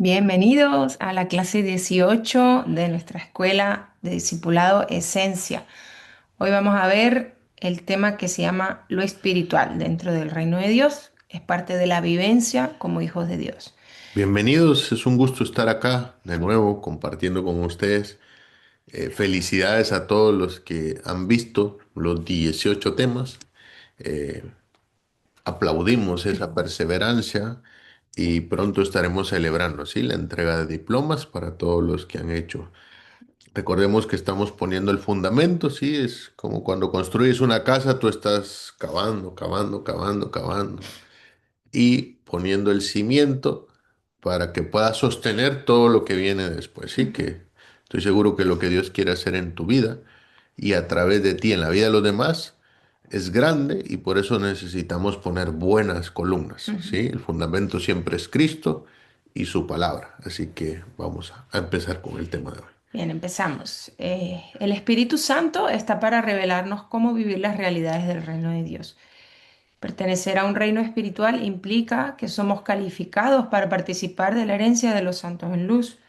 Bienvenidos a la clase 18 de nuestra escuela de discipulado Esencia. Hoy vamos a ver el tema que se llama lo espiritual dentro del reino de Dios. Es parte de la vivencia como hijos de Dios. Bienvenidos, es un gusto estar acá de nuevo compartiendo con ustedes. Felicidades a todos los que han visto los 18 temas. Eh, Aplaudimos esa perseverancia y pronto estaremos celebrando, ¿sí? La entrega de diplomas para todos los que han hecho. Recordemos que estamos poniendo el fundamento, ¿sí? Es como cuando construyes una casa, tú estás cavando, cavando, cavando, cavando y poniendo el cimiento para que pueda sostener todo lo que viene después. Sí, Ujú. que estoy seguro que lo que Dios quiere hacer en tu vida y a través de ti en la vida de los demás es grande y por eso necesitamos poner buenas columnas. Ujú. Sí, el fundamento siempre es Cristo y su palabra. Así que vamos a empezar con el tema de hoy. Bien, empezamos. El Espíritu Santo está para revelarnos cómo vivir las realidades del reino de Dios. Pertenecer a un reino espiritual implica que somos calificados para participar de la herencia de los santos en luz.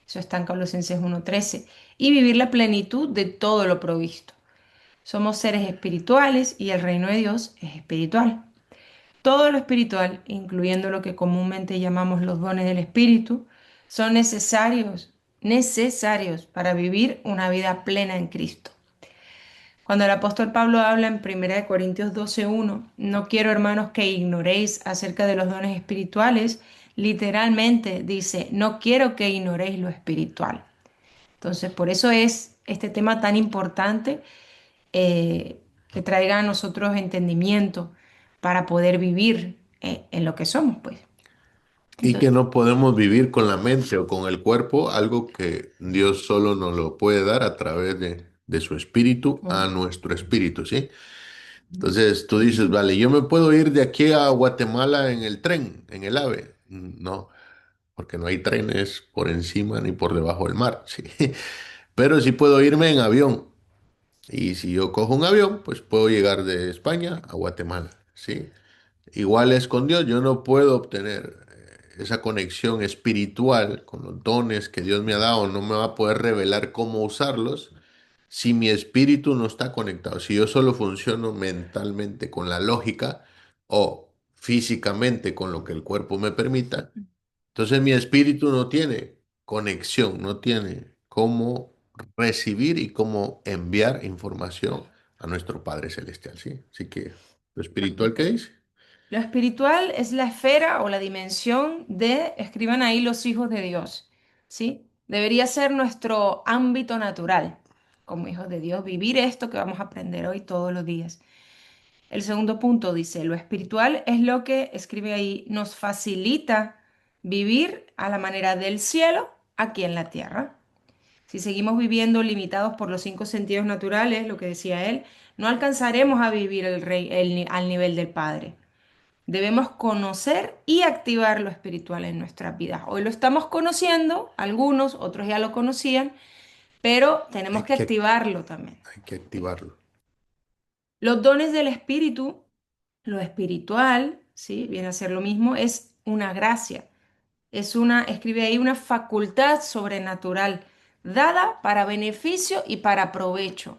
Eso está en Colosenses 1:13. Y vivir la plenitud de todo lo provisto. Somos seres espirituales y el reino de Dios es espiritual. Todo lo espiritual, incluyendo lo que comúnmente llamamos los dones del Espíritu, son necesarios para vivir una vida plena en Cristo. Cuando el apóstol Pablo habla en 1 Corintios 12:1, no quiero, hermanos, que ignoréis acerca de los dones espirituales, literalmente dice, no quiero que ignoréis lo espiritual. Entonces, por eso es este tema tan importante, que traiga a nosotros entendimiento para poder vivir en lo que somos, pues. Y que Entonces, no podemos vivir con la mente o con el cuerpo, algo que Dios solo nos lo puede dar a través de su espíritu a correcto. nuestro espíritu, ¿sí? Entonces tú dices, vale, yo me puedo ir de aquí a Guatemala en el tren, en el AVE. No, porque no hay trenes por encima ni por debajo del mar, ¿sí? Pero sí puedo irme en avión. Y si yo cojo un avión, pues puedo llegar de España a Guatemala, ¿sí? Igual es con Dios, yo no puedo obtener esa conexión espiritual con los dones que Dios me ha dado, no me va a poder revelar cómo usarlos si mi espíritu no está conectado, si yo solo funciono mentalmente con la lógica o físicamente con lo que el cuerpo me permita, entonces mi espíritu no tiene conexión, no tiene cómo recibir y cómo enviar información a nuestro Padre Celestial, ¿sí? Así que, ¿lo espiritual qué dice? Lo espiritual es la esfera o la dimensión de, escriban ahí, los hijos de Dios, ¿sí? Debería ser nuestro ámbito natural como hijos de Dios, vivir esto que vamos a aprender hoy todos los días. El segundo punto dice, lo espiritual es lo que, escribe ahí, nos facilita vivir a la manera del cielo aquí en la tierra. Si seguimos viviendo limitados por los cinco sentidos naturales, lo que decía él, no alcanzaremos a vivir al nivel del Padre. Debemos conocer y activar lo espiritual en nuestras vidas. Hoy lo estamos conociendo, algunos, otros ya lo conocían, pero tenemos Hay que que, activarlo también. hay que activarlo. Los dones del espíritu, lo espiritual, ¿sí? Viene a ser lo mismo, es una gracia. Es una, escribe ahí, una facultad sobrenatural dada para beneficio y para provecho,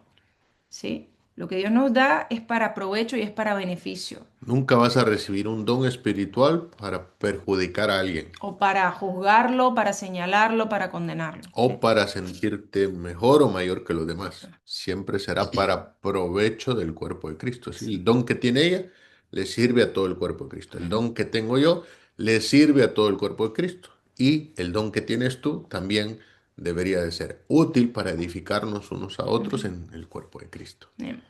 ¿sí? Lo que Dios nos da es para provecho y es para beneficio, Nunca vas a recibir un don espiritual para perjudicar a alguien o para juzgarlo, para señalarlo, para condenarlo, o ¿sí? para sentirte mejor o mayor que los demás. Siempre será para provecho del cuerpo de Cristo. ¿Sí? El don que tiene ella le sirve a todo el cuerpo de Cristo. El don que tengo yo le sirve a todo el cuerpo de Cristo. Y el don que tienes tú también debería de ser útil para edificarnos unos a otros Ujú. en el cuerpo de Cristo. Bien.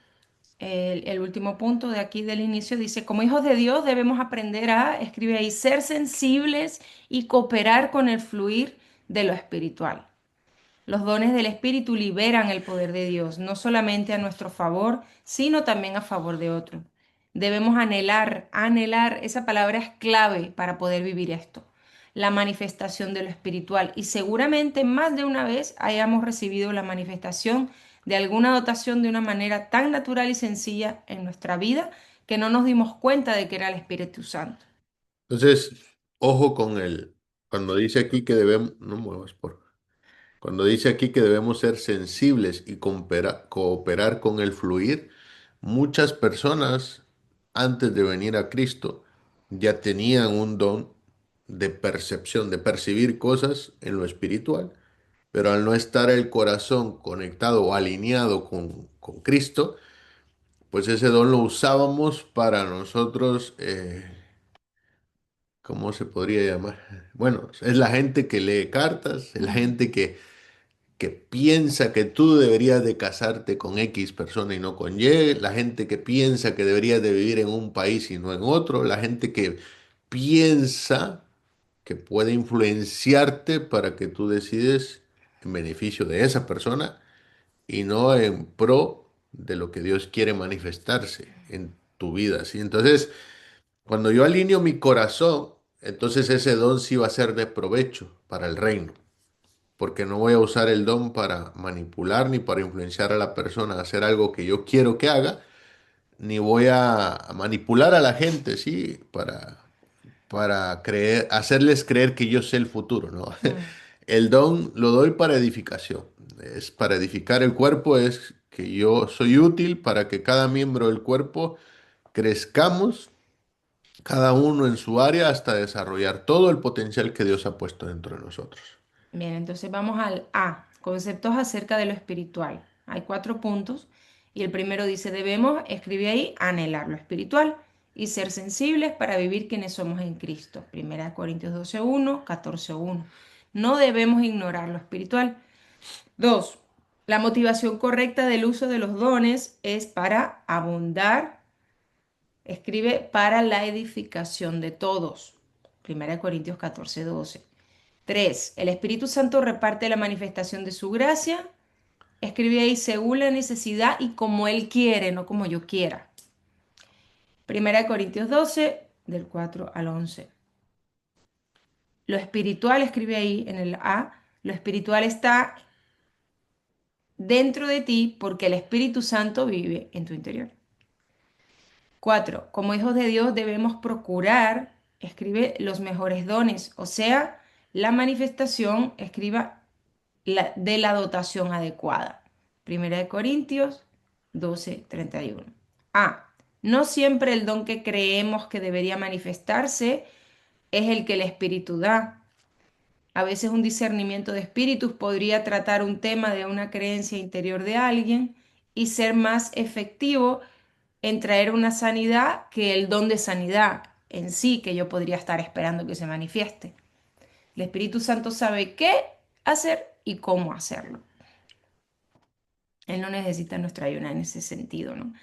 El último punto de aquí del inicio dice, como hijos de Dios debemos aprender a, escribe ahí, ser sensibles y cooperar con el fluir de lo espiritual. Los dones del Espíritu liberan el poder de Dios, no solamente a nuestro favor, sino también a favor de otros. Debemos anhelar, esa palabra es clave para poder vivir esto, la manifestación de lo espiritual. Y seguramente más de una vez hayamos recibido la manifestación de alguna dotación de una manera tan natural y sencilla en nuestra vida que no nos dimos cuenta de que era el Espíritu Santo. Entonces, ojo con cuando dice aquí que debemos, no muevas por, cuando dice aquí que debemos ser sensibles y cooperar con el fluir, muchas personas antes de venir a Cristo ya tenían un don de percepción, de percibir cosas en lo espiritual, pero al no estar el corazón conectado o alineado con Cristo, pues ese don lo usábamos para nosotros, ¿cómo se podría llamar? Bueno, es la gente que lee cartas, es la Ujú. gente que piensa que tú deberías de casarte con X persona y no con Y, la gente que piensa que deberías de vivir en un país y no en otro, la gente que piensa que puede influenciarte para que tú decides en beneficio de esa persona y no en pro de lo que Dios quiere manifestarse en tu vida, ¿sí? Entonces, cuando yo alineo mi corazón, entonces ese don sí va a ser de provecho para el reino, porque no voy a usar el don para manipular ni para influenciar a la persona a hacer algo que yo quiero que haga, ni voy a manipular a la gente, ¿sí? Para creer, hacerles creer que yo sé el futuro, ¿no? Mm. El don lo doy para edificación, es para edificar el cuerpo, es que yo soy útil para que cada miembro del cuerpo crezcamos, cada uno en su área, hasta desarrollar todo el potencial que Dios ha puesto dentro de nosotros. Bien, entonces vamos al A, conceptos acerca de lo espiritual. Hay 4 puntos y el primero dice, debemos, escribir ahí, anhelar lo espiritual y ser sensibles para vivir quienes somos en Cristo. Primera de Corintios 12:1, 14:1. No debemos ignorar lo espiritual. 2, la motivación correcta del uso de los dones es para abundar, escribe, para la edificación de todos. Primera de Corintios 14:12. 3. El Espíritu Santo reparte la manifestación de su gracia. Escribe ahí según la necesidad y como Él quiere, no como yo quiera. Primera de Corintios 12, del 4 al 11. Lo espiritual, escribe ahí en el A, lo espiritual está dentro de ti porque el Espíritu Santo vive en tu interior. 4. Como hijos de Dios debemos procurar, escribe los mejores dones, o sea, la manifestación, escriba de la dotación adecuada. Primera de Corintios 12:31. A. No siempre el don que creemos que debería manifestarse es el que el Espíritu da. A veces un discernimiento de espíritus podría tratar un tema de una creencia interior de alguien y ser más efectivo en traer una sanidad que el don de sanidad en sí que yo podría estar esperando que se manifieste. El Espíritu Santo sabe qué hacer y cómo hacerlo. Él no necesita nuestra ayuda en ese sentido, ¿no?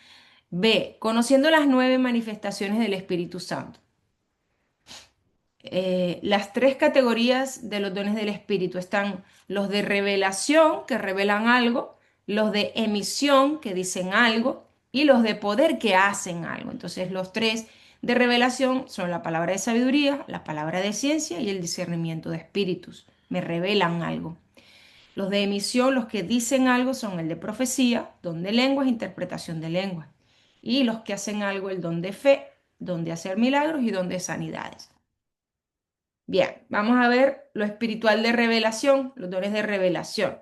B, conociendo las 9 manifestaciones del Espíritu Santo. Las 3 categorías de los dones del Espíritu están los de revelación, que revelan algo, los de emisión, que dicen algo, y los de poder, que hacen algo. Entonces, los 3 de revelación son la palabra de sabiduría, la palabra de ciencia y el discernimiento de espíritus. Me revelan algo. Los de emisión, los que dicen algo, son el de profecía, don de lenguas, interpretación de lenguas. Y los que hacen algo, el don de fe, don de hacer milagros y don de sanidades. Bien, vamos a ver lo espiritual de revelación, los dones de revelación.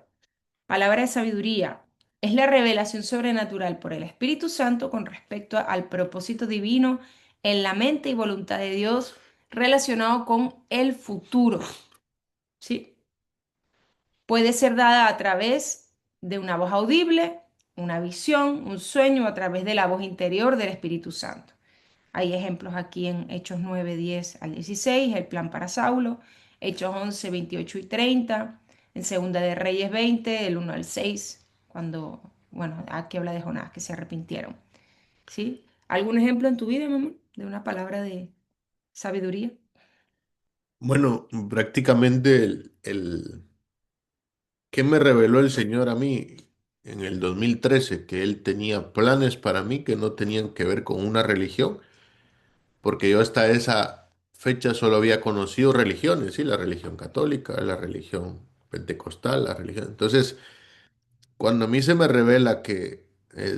Palabra de sabiduría. Es la revelación sobrenatural por el Espíritu Santo con respecto al propósito divino en la mente y voluntad de Dios relacionado con el futuro. ¿Sí? Puede ser dada a través de una voz audible, una visión, un sueño, a través de la voz interior del Espíritu Santo. Hay ejemplos aquí en Hechos 9, 10 al 16, el plan para Saulo, Hechos 11, 28 y 30, en Segunda de Reyes 20, del 1 al 6, cuando, bueno, aquí habla de Jonás, que se arrepintieron. ¿Sí? ¿Algún ejemplo en tu vida, mamá, de una palabra de sabiduría? Bueno, prácticamente ¿qué me reveló el Señor a mí en el 2013? Que Él tenía planes para mí que no tenían que ver con una religión, porque yo hasta esa fecha solo había conocido religiones, ¿sí? La religión católica, la religión pentecostal, la religión. Entonces, cuando a mí se me revela que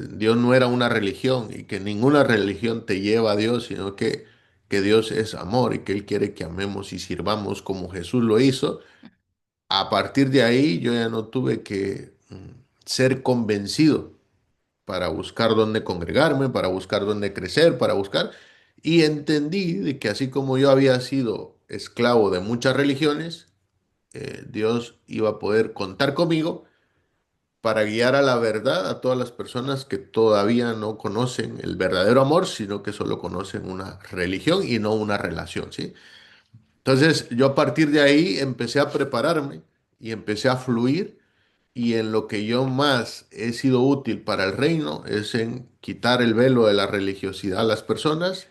Dios no era una religión y que ninguna religión te lleva a Dios, sino que que Dios es amor y que Él quiere que amemos y sirvamos como Jesús lo hizo, a partir de ahí yo ya no tuve que ser convencido para buscar dónde congregarme, para buscar dónde crecer, para buscar. Y entendí de que así como yo había sido esclavo de muchas religiones, Dios iba a poder contar conmigo para guiar a la verdad a todas las personas que todavía no conocen el verdadero amor, sino que solo conocen una religión y no una relación, ¿sí? Entonces yo a partir de ahí empecé a prepararme y empecé a fluir y en lo que yo más he sido útil para el reino es en quitar el velo de la religiosidad a las personas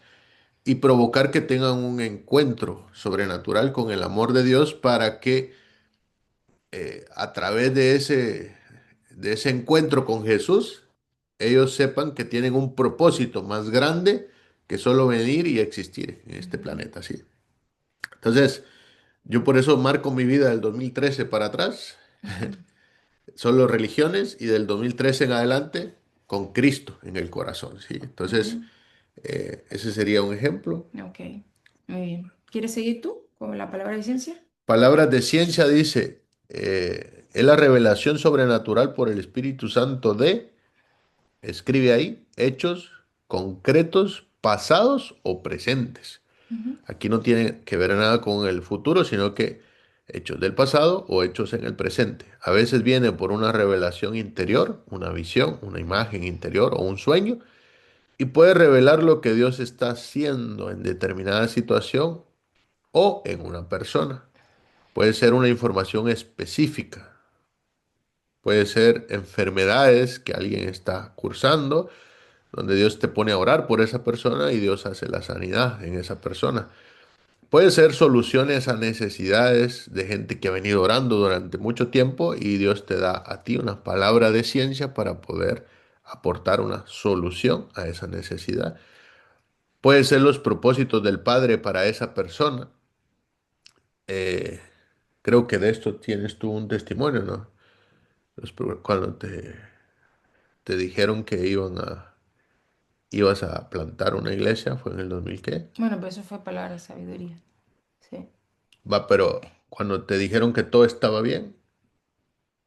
y provocar que tengan un encuentro sobrenatural con el amor de Dios para que a través de ese encuentro con Jesús, ellos sepan que tienen un propósito más grande que solo venir y existir en este Ujú, planeta, ¿sí? Entonces, yo por eso marco mi vida del 2013 para atrás, ujú, solo religiones, y del 2013 en adelante con Cristo en el corazón, ¿sí? Entonces, ujú. ese sería un ejemplo. Ok, muy bien. ¿Quieres seguir tú con la palabra de ciencia? Palabras de ciencia dice, es la revelación sobrenatural por el Espíritu Santo de, escribe ahí, hechos concretos, pasados o presentes. Ujú, Aquí no tiene que ver nada con el futuro, sino que hechos del pasado o hechos en el presente. A veces viene por una revelación interior, una visión, una imagen interior o un sueño, y puede revelar lo que Dios está haciendo en determinada situación o en una persona. Puede ser una información específica, puede ser enfermedades que alguien está cursando, donde Dios te pone a orar por esa persona y Dios hace la sanidad en esa persona. Puede ser soluciones a necesidades de gente que ha venido orando durante mucho tiempo y Dios te da a ti una palabra de ciencia para poder aportar una solución a esa necesidad. Puede ser los propósitos del Padre para esa persona. Eh, Creo que de esto tienes tú un testimonio, ¿no? Cuando te dijeron que ibas a plantar una iglesia, fue en el 2000, ¿qué? bueno, pues eso fue palabra de sabiduría. Sí. Va, pero cuando te dijeron que todo estaba bien,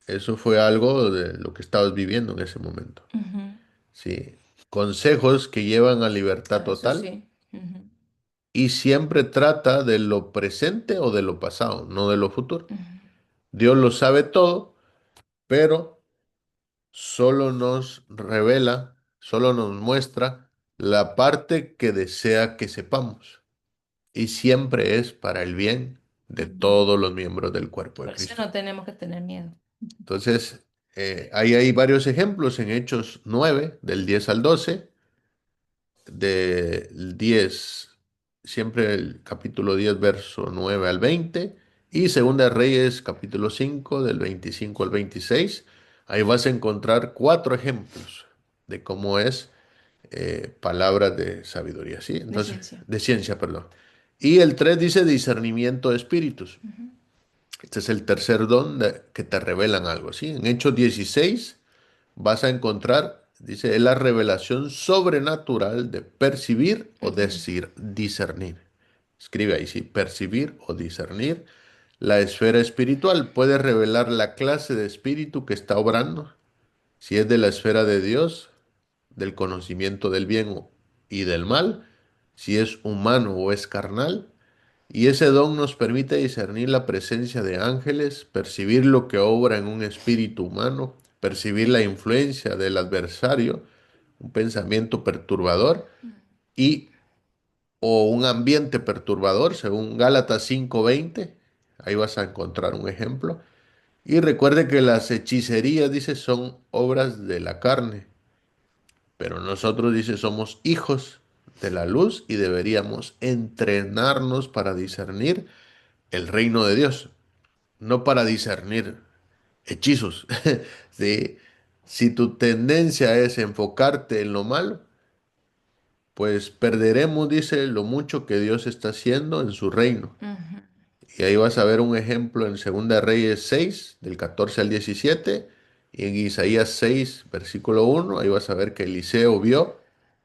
eso fue algo de lo que estabas viviendo en ese momento. Ujú. Sí. Consejos que llevan a libertad Ah, eso total sí. Ujú, y siempre trata de lo presente o de lo pasado, no de lo futuro. ujú, Dios lo sabe todo, pero solo nos revela, solo nos muestra la parte que desea que sepamos. Y siempre es para el bien de ujú. todos los miembros del cuerpo de Por eso Cristo. no tenemos que tener miedo. Entonces, ahí hay varios ejemplos en Hechos 9 del 10 al 12 del 10 siempre el capítulo 10 verso 9 al 20 y Segunda de Reyes, capítulo 5 del 25 al 26. Ahí vas a encontrar cuatro ejemplos de cómo es palabras de sabiduría, ¿sí? De Entonces, ciencia. de ciencia, perdón. Y el 3 dice discernimiento de espíritus. Ujú, Este es el tercer don que te revelan algo, ¿sí? En Hechos 16 vas a encontrar, dice, es la revelación sobrenatural de percibir o ujú, decir, discernir. Escribe ahí, sí, percibir o discernir. La esfera espiritual puede revelar la clase de espíritu que está obrando, si es de la esfera de Dios, del conocimiento del bien y del mal, si es humano o es carnal, y ese don nos permite discernir la presencia de ángeles, percibir lo que obra en un espíritu humano, percibir la influencia del adversario, un pensamiento perturbador y o un ambiente perturbador, según Gálatas 5:20. Ahí vas a encontrar un ejemplo. Y recuerde que las hechicerías, dice, son obras de la carne, pero nosotros, dice, somos hijos de la luz y deberíamos entrenarnos para discernir el reino de Dios, no para discernir hechizos. ¿Sí? Si tu tendencia es enfocarte en lo malo, pues perderemos, dice, lo mucho que Dios está haciendo en su reino. ujú. Y ahí vas a ver un ejemplo en Segunda de Reyes 6, del 14 al 17, y en Isaías 6, versículo 1, ahí vas a ver que Eliseo vio.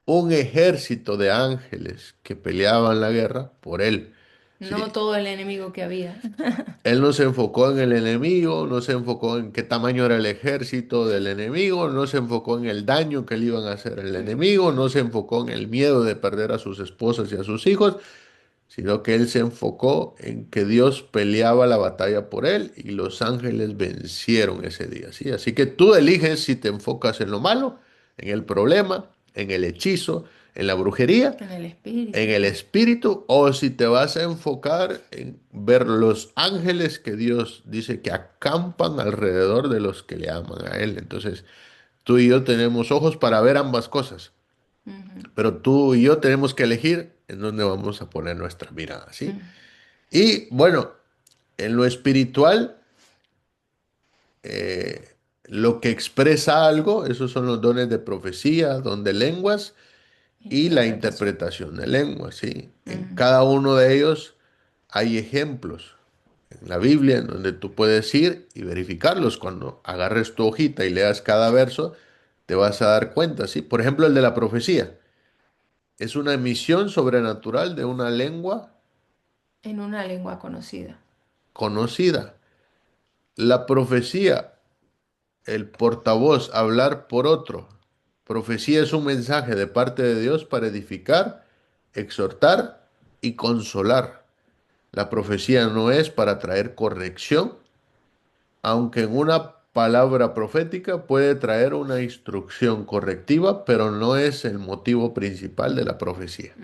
un ejército de ángeles que peleaban la guerra por él. No ¿Sí? todo el enemigo que había. Él no se enfocó en el enemigo, no se enfocó en qué tamaño era el ejército del enemigo, no se enfocó en el daño que le iban a hacer al enemigo, no se enfocó en el miedo de perder a sus esposas y a sus hijos, sino que él se enfocó en que Dios peleaba la batalla por él y los ángeles vencieron ese día, ¿sí? Así que tú eliges si te enfocas en lo malo, en el problema, en el hechizo, en la brujería, En el espíritu, en el claro. espíritu, o si te vas a enfocar en ver los ángeles que Dios dice que acampan alrededor de los que le aman a Él. Entonces, tú y yo tenemos ojos para ver ambas cosas, Ujú, pero tú y yo tenemos que elegir en dónde vamos a poner nuestra mirada, ¿sí? ujú. Y bueno, en lo espiritual, lo que expresa algo, esos son los dones de profecía, don de lenguas y la Interpretación. interpretación de lenguas, ¿sí? En Ujú. cada uno de ellos hay ejemplos en la Biblia en donde tú puedes ir y verificarlos. Cuando agarres tu hojita y leas cada verso, te vas a dar cuenta, ¿sí? Por ejemplo, el de la profecía. Es una emisión sobrenatural de una lengua En una lengua conocida. conocida. La profecía, el portavoz, hablar por otro. Profecía es un mensaje de parte de Dios para edificar, exhortar y consolar. La profecía no es para traer corrección, aunque en una palabra profética puede traer una instrucción correctiva, pero no es el motivo principal de la profecía.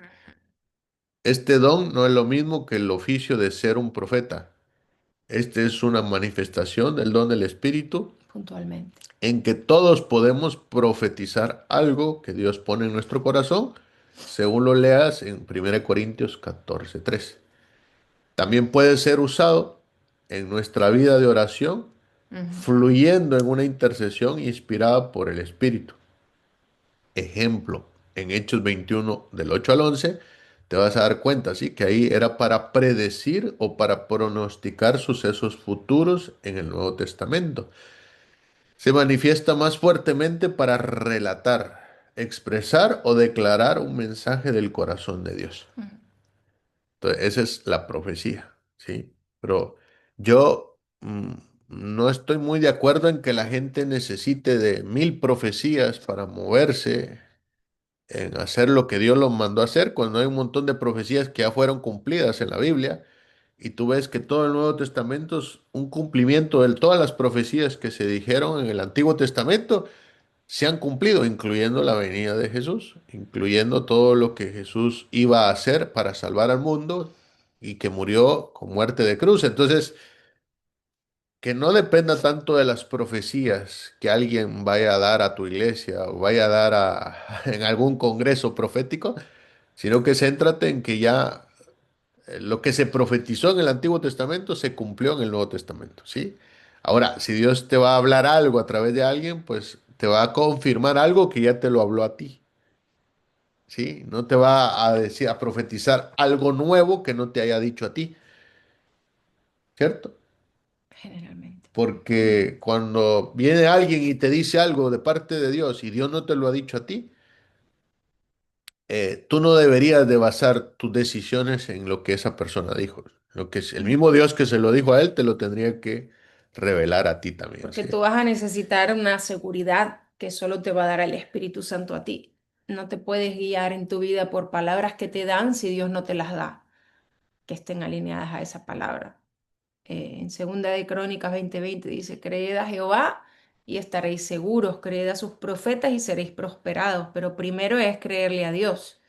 Este don no es lo mismo que el oficio de ser un profeta. Este es una manifestación del don del Espíritu Puntualmente. en que todos podemos profetizar algo que Dios pone en nuestro corazón, según lo leas en 1 Corintios 14:3. También puede ser usado en nuestra vida de oración, Ujú. fluyendo en una intercesión inspirada por el Espíritu. Ejemplo, en Hechos 21 del 8 al 11, te vas a dar cuenta, ¿sí? Que ahí era para predecir o para pronosticar sucesos futuros en el Nuevo Testamento. Se manifiesta más fuertemente para relatar, expresar o declarar un mensaje del corazón de Dios. Entonces, esa es la profecía, ¿sí? Pero yo no estoy muy de acuerdo en que la gente necesite de 1000 profecías para moverse en hacer lo que Dios los mandó a hacer, cuando hay un montón de profecías que ya fueron cumplidas en la Biblia. Y tú ves que todo el Nuevo Testamento es un cumplimiento de todas las profecías que se dijeron en el Antiguo Testamento se han cumplido, incluyendo la venida de Jesús, incluyendo todo lo que Jesús iba a hacer para salvar al mundo y que murió con muerte de cruz. Entonces, que no dependa tanto de las profecías que alguien vaya a dar a tu iglesia o vaya a dar en algún congreso profético, sino que céntrate en que ya lo que se profetizó en el Antiguo Testamento se cumplió en el Nuevo Testamento, ¿sí? Ahora, si Dios te va a hablar algo a través de alguien, pues te va a confirmar algo que ya te lo habló a ti, ¿sí? No te va a decir, a profetizar algo nuevo que no te haya dicho a ti, ¿cierto? Generalmente. Porque cuando viene alguien y te dice algo de parte de Dios y Dios no te lo ha dicho a ti, tú no deberías de basar tus decisiones en lo que esa persona dijo. Lo que es el Ujú. mismo Dios que se lo dijo a él, te lo tendría que revelar a ti también, Porque ¿sí? tú vas a necesitar una seguridad que solo te va a dar el Espíritu Santo a ti. No te puedes guiar en tu vida por palabras que te dan si Dios no te las da, que estén alineadas a esa palabra. En Segunda de Crónicas 20:20 dice, creed a Jehová y estaréis seguros, creed a sus profetas y seréis prosperados, pero primero es creerle a Dios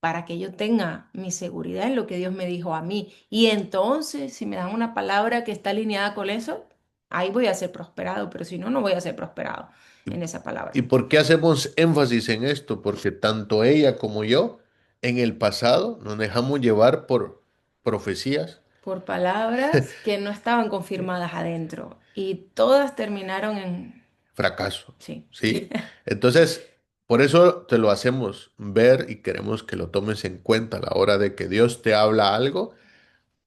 para que yo tenga mi seguridad en lo que Dios me dijo a mí. Y entonces, si me dan una palabra que está alineada con eso, ahí voy a ser prosperado, pero si no, no voy a ser prosperado en esa ¿Y palabra. por qué hacemos énfasis en esto? Porque tanto ella como yo, en el pasado, nos dejamos llevar por profecías, Por palabras que no estaban confirmadas adentro y todas terminaron en... fracaso, Sí. ¿sí? Entonces, por eso te lo hacemos ver y queremos que lo tomes en cuenta a la hora de que Dios te habla algo.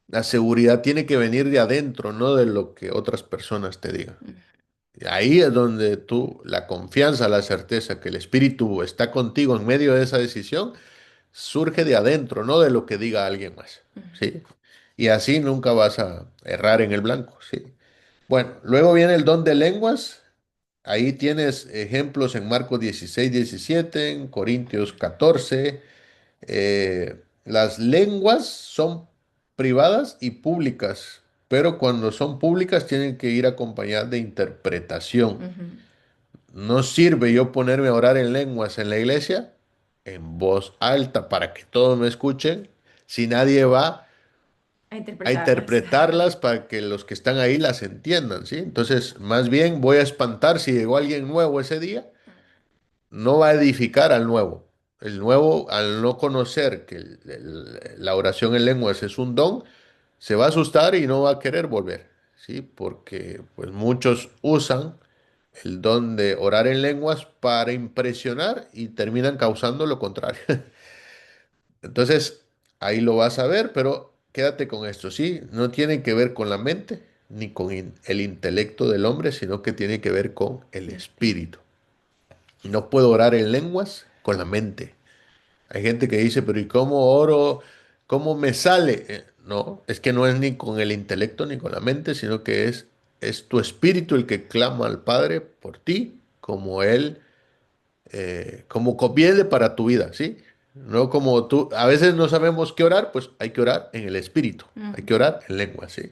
La seguridad tiene que venir de adentro, no de lo que otras personas te digan. Ahí es donde tú, la confianza, la certeza que el Espíritu está contigo en medio de esa decisión, surge de adentro, no de lo que diga alguien más, ¿sí? Y así nunca vas a errar en el blanco, ¿sí? Bueno, luego viene el don de lenguas. Ahí tienes ejemplos en Marcos 16, 17, en Corintios 14. Las lenguas son privadas y públicas, pero cuando son públicas tienen que ir acompañadas de interpretación. Ujú. No sirve yo ponerme a orar en lenguas en la iglesia en voz alta para que todos me escuchen si nadie va A a interpretarlas. interpretarlas para que los que están ahí las entiendan, ¿sí? Entonces, más bien voy a espantar si llegó alguien nuevo ese día, no va a edificar al nuevo. El nuevo, al no conocer que la oración en lenguas es un don, se va a asustar y no va a querer volver, ¿sí? Porque pues muchos usan el don de orar en lenguas para impresionar y terminan causando lo contrario. Entonces, ahí lo vas a ver, pero quédate con esto, ¿sí? No tiene que ver con la mente ni con el intelecto del hombre, sino que tiene que ver con el El espíritu. espíritu. Y no puedo orar en lenguas con la mente. Hay gente que dice, pero ¿y cómo oro? ¿Cómo me sale? No, es que no es ni con el intelecto ni con la mente, sino que es tu espíritu el que clama al Padre por ti, como Él como conviene para tu vida, ¿sí? No como tú, a veces no sabemos qué orar, pues hay que orar en el espíritu, hay Ujú. que orar en lengua, ¿sí?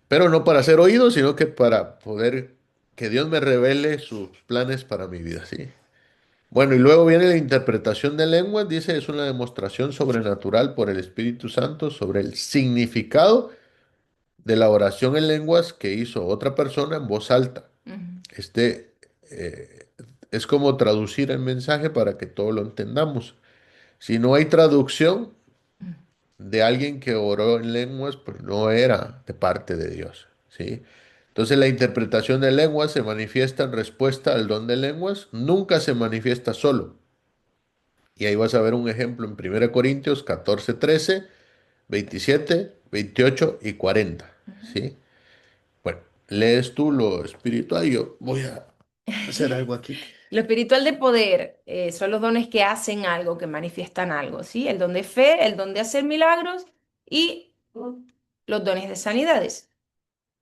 Pero no para ser oído, sino que para poder que Dios me revele sus planes para mi vida, ¿sí? Bueno, y luego viene la interpretación de lenguas, dice, es una demostración sobrenatural por el Espíritu Santo sobre el significado de la oración en lenguas que hizo otra persona en voz alta. Ujú. Este es como traducir el mensaje para que todos lo entendamos. Si no hay traducción de alguien que oró en lenguas, pues no era de parte de Dios, ¿sí? Entonces la interpretación de lenguas se manifiesta en respuesta al don de lenguas, nunca se manifiesta solo. Y ahí vas a ver un ejemplo en 1 Corintios 14, 13, 27, 28 y 40, ¿sí? Bueno, lees tú lo espiritual y yo voy a hacer algo aquí. Lo espiritual de poder son los dones que hacen algo, que manifiestan algo, ¿sí? El don de fe, el don de hacer milagros y los dones de sanidades.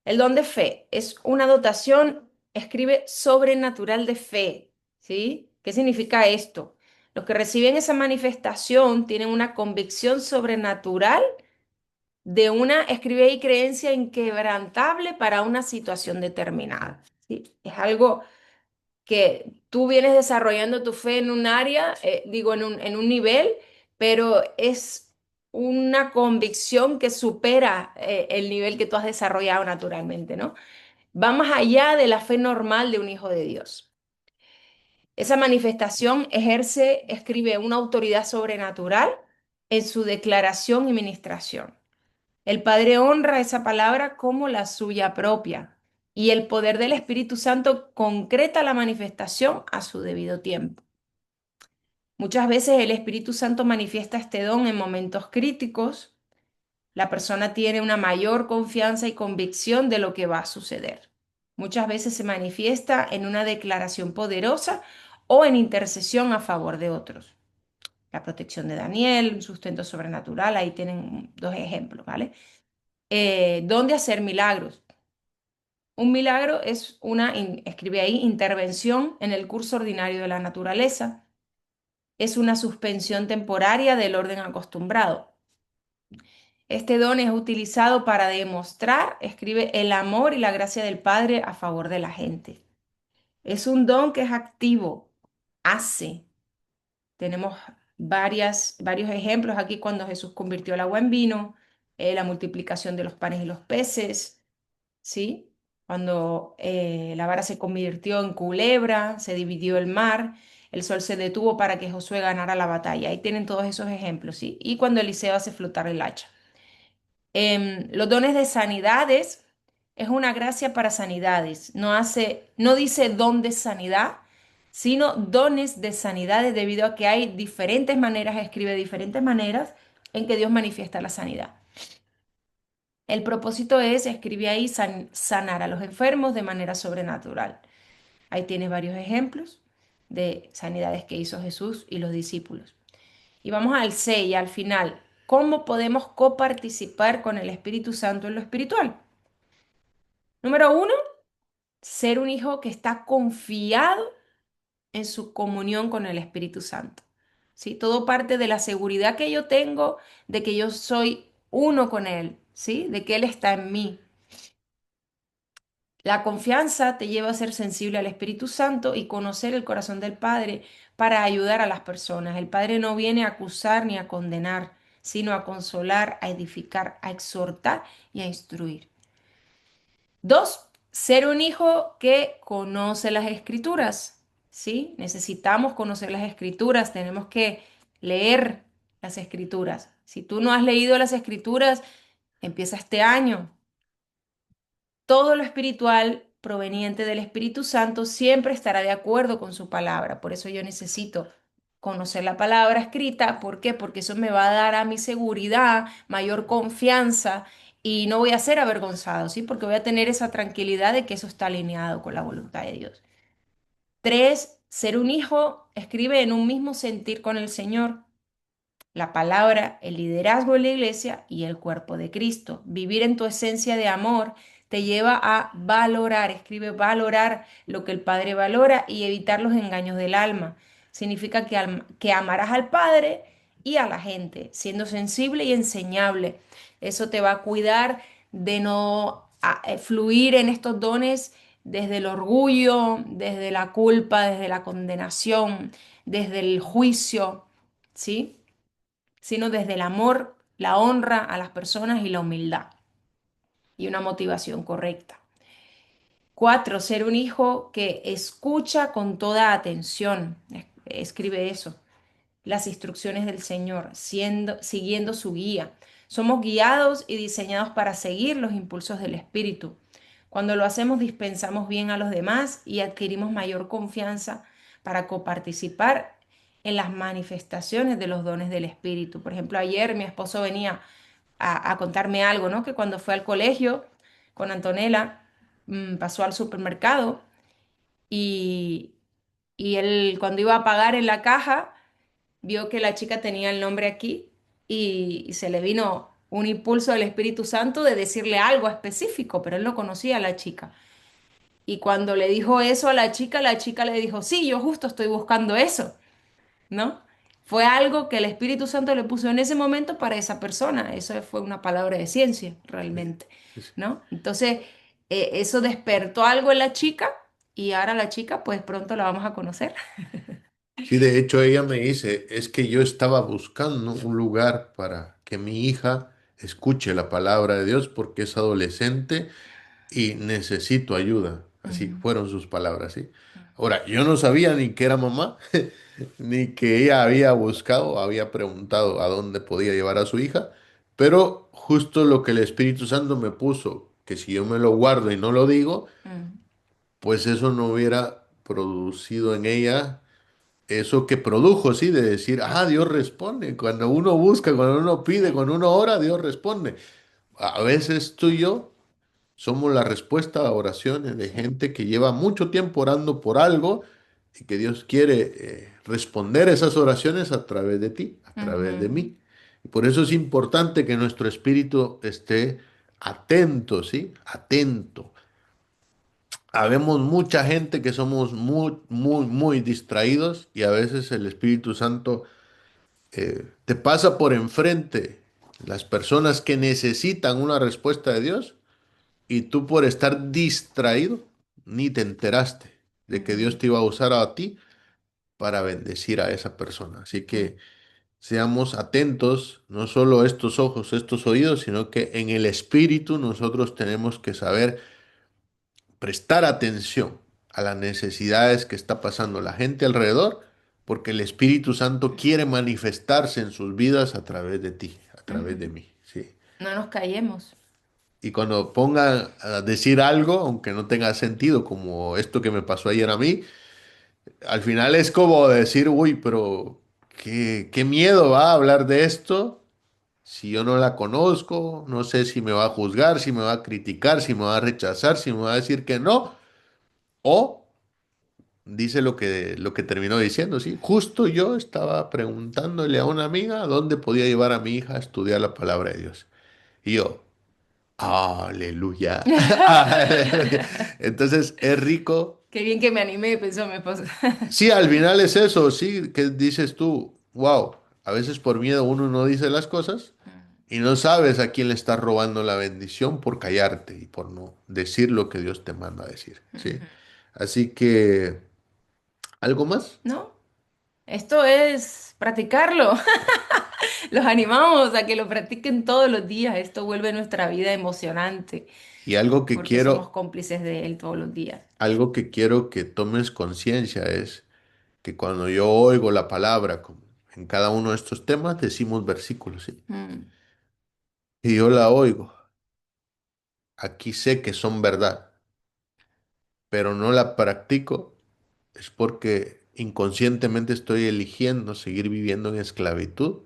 El don de fe es una dotación, escribe, sobrenatural de fe, ¿sí? ¿Qué significa esto? Los que reciben esa manifestación tienen una convicción sobrenatural de una, escribe ahí, creencia inquebrantable para una situación determinada, ¿sí? Es algo que tú vienes desarrollando tu fe en un área, digo, en un nivel, pero es una convicción que supera el nivel que tú has desarrollado naturalmente, ¿no? Va más allá de la fe normal de un hijo de Dios. Esa manifestación ejerce, escribe, una autoridad sobrenatural en su declaración y ministración. El Padre honra esa palabra como la suya propia y el poder del Espíritu Santo concreta la manifestación a su debido tiempo. Muchas veces el Espíritu Santo manifiesta este don en momentos críticos. La persona tiene una mayor confianza y convicción de lo que va a suceder. Muchas veces se manifiesta en una declaración poderosa o en intercesión a favor de otros. La protección de Daniel, un sustento sobrenatural, ahí tienen dos ejemplos, ¿vale? ¿Dónde hacer milagros? Un milagro es una, escribe ahí, intervención en el curso ordinario de la naturaleza. Es una suspensión temporaria del orden acostumbrado. Este don es utilizado para demostrar, escribe, el amor y la gracia del Padre a favor de la gente. Es un don que es activo, hace. Tenemos varios ejemplos aquí cuando Jesús convirtió el agua en vino, la multiplicación de los panes y los peces, ¿sí? Cuando la vara se convirtió en culebra, se dividió el mar, el sol se detuvo para que Josué ganara la batalla. Ahí tienen todos esos ejemplos, ¿sí? Y cuando Eliseo hace flotar el hacha. Los dones de sanidades es una gracia para sanidades. No dice don de sanidad, sino dones de sanidades debido a que hay diferentes maneras, escribe diferentes maneras en que Dios manifiesta la sanidad. El propósito es, escribe ahí, sanar a los enfermos de manera sobrenatural. Ahí tienes varios ejemplos de sanidades que hizo Jesús y los discípulos. Y vamos al 6, al final. ¿Cómo podemos coparticipar con el Espíritu Santo en lo espiritual? Número uno, ser un hijo que está confiado en su comunión con el Espíritu Santo. ¿Sí? Todo parte de la seguridad que yo tengo de que yo soy uno con Él, ¿sí? De que Él está en mí. La confianza te lleva a ser sensible al Espíritu Santo y conocer el corazón del Padre para ayudar a las personas. El Padre no viene a acusar ni a condenar, sino a consolar, a edificar, a exhortar y a instruir. Dos, ser un hijo que conoce las escrituras, ¿sí? Necesitamos conocer las escrituras, tenemos que leer las escrituras. Si tú no has leído las escrituras, empieza este año. Todo lo espiritual proveniente del Espíritu Santo siempre estará de acuerdo con su palabra. Por eso yo necesito conocer la palabra escrita. ¿Por qué? Porque eso me va a dar a mi seguridad, mayor confianza y no voy a ser avergonzado, ¿sí? Porque voy a tener esa tranquilidad de que eso está alineado con la voluntad de Dios. Tres, ser un hijo escribe en un mismo sentir con el Señor la palabra, el liderazgo en la iglesia y el cuerpo de Cristo. Vivir en tu esencia de amor te lleva a valorar, escribe valorar lo que el Padre valora y evitar los engaños del alma. Significa que amarás al Padre y a la gente, siendo sensible y enseñable. Eso te va a cuidar de no fluir en estos dones desde el orgullo, desde la culpa, desde la condenación, desde el juicio, ¿sí? Sino desde el amor, la honra a las personas y la humildad y una motivación correcta. Cuatro, ser un hijo que escucha con toda atención. Escribe eso. Las instrucciones del Señor, siguiendo su guía. Somos guiados y diseñados para seguir los impulsos del Espíritu. Cuando lo hacemos, dispensamos bien a los demás y adquirimos mayor confianza para coparticipar en las manifestaciones de los dones del Espíritu. Por ejemplo, ayer mi esposo venía a contarme algo, ¿no? Que cuando fue al colegio con Antonella, pasó al supermercado y, y él cuando iba a pagar en la caja, vio que la chica tenía el nombre aquí y se le vino un impulso del Espíritu Santo de decirle algo específico, pero él no conocía a la chica. Y cuando le dijo eso a la chica le dijo, sí, yo justo estoy buscando eso, ¿no? Fue algo que el Espíritu Santo le puso en ese momento para esa persona. Eso fue una palabra de ciencia, Sí, realmente, sí, sí. ¿no? Entonces, eso despertó algo en la chica y ahora la chica, pues pronto la vamos a conocer. Sí, de hecho ella me dice, es que yo estaba buscando un lugar para que mi hija escuche la palabra de Dios porque es adolescente y necesito ayuda. Así Ujú, fueron sus palabras, ¿sí? Ahora, yo no sabía ni que era mamá, ni que ella había buscado, había preguntado a dónde podía llevar a su hija, pero justo lo que el Espíritu Santo me puso, que si yo me lo guardo y no lo digo, ujú, pues eso no hubiera producido en ella eso que produjo, sí, de decir, ah, Dios responde. Cuando uno busca, cuando uno pide, sí. cuando uno ora, Dios responde. A veces tú y yo somos la respuesta a oraciones de Sí. gente que lleva mucho tiempo orando por algo y que Dios quiere responder esas oraciones a través de ti, a través de Ujú, mí. Y por eso es importante que nuestro espíritu esté atento, ¿sí? Atento. Habemos mucha gente que somos muy, muy, muy distraídos y a veces el Espíritu Santo te pasa por enfrente las personas que necesitan una respuesta de Dios y tú por estar distraído ni te enteraste de que Dios ujú, te iba a usar a ti para bendecir a esa persona. Así ujú, que seamos atentos, no solo estos ojos, estos oídos, sino que en el Espíritu nosotros tenemos que saber prestar atención a las necesidades que está pasando la gente alrededor, porque el Espíritu Santo quiere manifestarse en sus vidas a través de ti, a través de ujú. mí, sí. No nos callemos. Y cuando pongan a decir algo, aunque no tenga sentido, como esto que me pasó ayer a mí, al final es como decir, uy, pero qué miedo va a hablar de esto Si yo no la conozco, no sé si me va a juzgar, si me va a criticar, si me va a rechazar, si me va a decir que no, o dice lo que terminó diciendo, ¿sí? Justo yo estaba preguntándole a una amiga dónde podía llevar a mi hija a estudiar la palabra de Dios. Y yo, aleluya. Aleluya. Entonces es rico. Qué bien que me animé, pensó mi esposo. Sí, al final es eso, sí, que dices tú, wow, a veces por miedo uno no dice las cosas y no sabes a quién le estás robando la bendición por callarte y por no decir lo que Dios te manda a decir, ¿sí? Así que, ¿algo más? ¿No? Esto es practicarlo. Los animamos a que lo practiquen todos los días. Esto vuelve nuestra vida emocionante Y algo que porque somos quiero, cómplices de él todos los días. algo que quiero que tomes conciencia es que cuando yo oigo la palabra, como en cada uno de estos temas decimos versículos, ¿sí? Mm, Y yo la oigo, aquí sé que son verdad, pero no la practico, es porque inconscientemente estoy eligiendo seguir viviendo en esclavitud.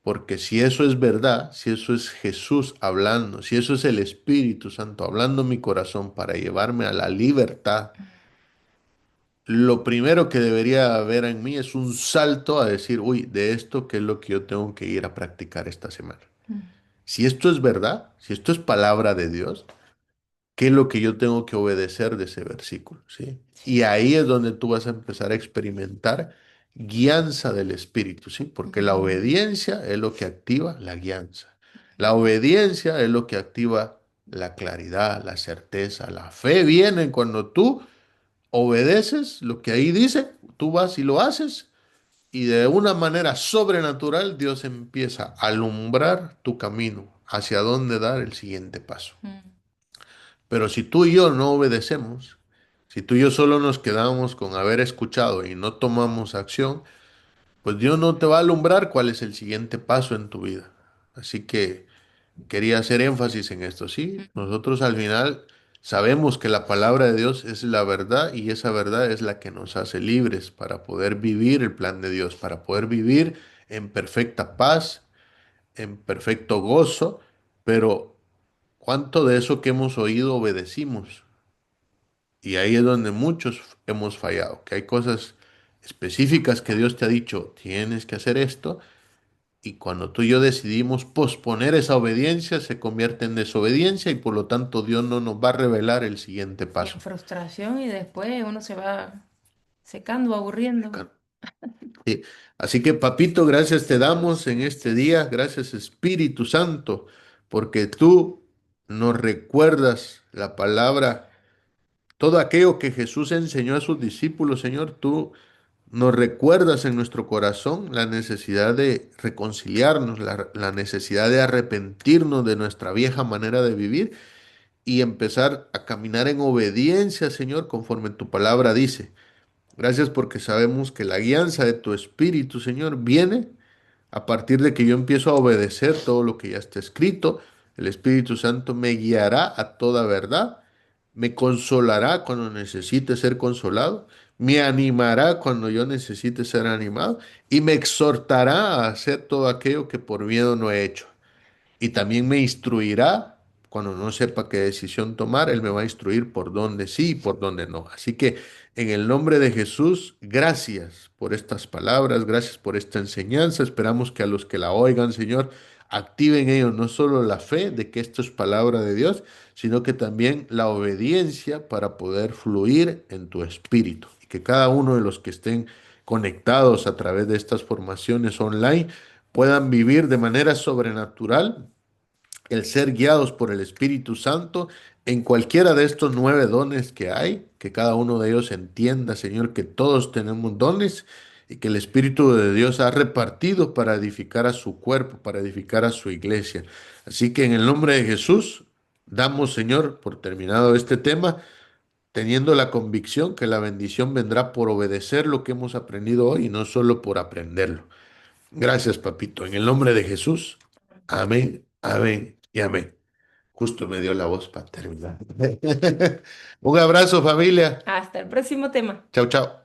Porque si eso es verdad, si eso es Jesús hablando, si eso es el Espíritu Santo hablando en mi corazón para llevarme a la libertad, lo primero que debería haber en mí es un salto a decir, uy, de esto, ¿qué es lo que yo tengo que ir a practicar esta semana? mm, Si esto es verdad, si esto es palabra de Dios, ¿qué es lo que yo tengo que obedecer de ese versículo? ¿Sí? Y sí. ahí es donde tú vas a empezar a experimentar guianza del Espíritu, ¿sí? Porque la Mm, obediencia es lo que activa la guianza. La mm, obediencia es lo que activa la claridad, la certeza, la fe viene cuando tú obedeces lo que ahí dice, tú vas y lo haces y de una manera sobrenatural Dios empieza a alumbrar tu camino hacia dónde dar el siguiente paso. mm, Pero si tú y yo no obedecemos, si tú y yo solo nos quedamos con haber escuchado y no tomamos acción, pues Dios no te va a alumbrar cuál es el siguiente paso en tu vida. Así que quería hacer énfasis en esto, ¿sí? mm, Nosotros al final sabemos que la palabra de Dios es la verdad y esa verdad es la que nos hace libres para poder vivir el plan de Dios, para poder vivir en perfecta paz, en perfecto gozo, pero ¿cuánto de eso que hemos oído obedecimos? Y ahí es donde muchos hemos fallado, que hay cosas específicas que Dios te ha dicho, tienes que hacer esto, y cuando tú y yo decidimos posponer esa obediencia, se convierte en desobediencia y por lo tanto Dios no nos va a revelar el siguiente sí, en paso. frustración y después uno se va secando, aburriendo. Sí. Así que, papito, gracias te damos en este día, gracias Espíritu Santo, porque tú nos recuerdas la palabra. Todo aquello que Jesús enseñó a sus discípulos, Señor, tú nos recuerdas en nuestro corazón la necesidad de reconciliarnos, la necesidad de arrepentirnos de nuestra vieja manera de vivir y empezar a caminar en obediencia, Señor, conforme tu palabra dice. Gracias porque sabemos que la guianza de tu Espíritu, Señor, viene a partir de que yo empiezo a obedecer todo lo que ya está escrito. El Espíritu Santo me guiará a toda verdad, me consolará cuando necesite ser consolado, me animará cuando yo necesite ser animado y me exhortará a hacer todo aquello que por miedo no he hecho. Y también me instruirá cuando no sepa qué decisión tomar, Él me va a instruir por dónde sí y por dónde no. Así que en el nombre de Jesús, gracias por estas palabras, gracias por esta enseñanza. Esperamos que a los que la oigan, Señor, activen ellos no solo la fe de que esto es palabra de Dios, sino que también la obediencia para poder fluir en tu espíritu. Y que cada uno de los que estén conectados a través de estas formaciones online puedan vivir de manera sobrenatural el ser guiados por el Espíritu Santo en cualquiera de estos 9 dones que hay, que cada uno de ellos entienda, Señor, que todos tenemos dones y que el Espíritu de Dios ha repartido para edificar a su cuerpo, para edificar a su iglesia. Así que en el nombre de Jesús, damos, Señor, por terminado este tema, teniendo la convicción que la bendición vendrá por obedecer lo que hemos aprendido hoy y no solo por aprenderlo. Gracias, papito. En el nombre de Jesús. Amén, amén y amén. Justo me dio la voz para terminar. Un abrazo, familia. Hasta el próximo tema. Chao, chao.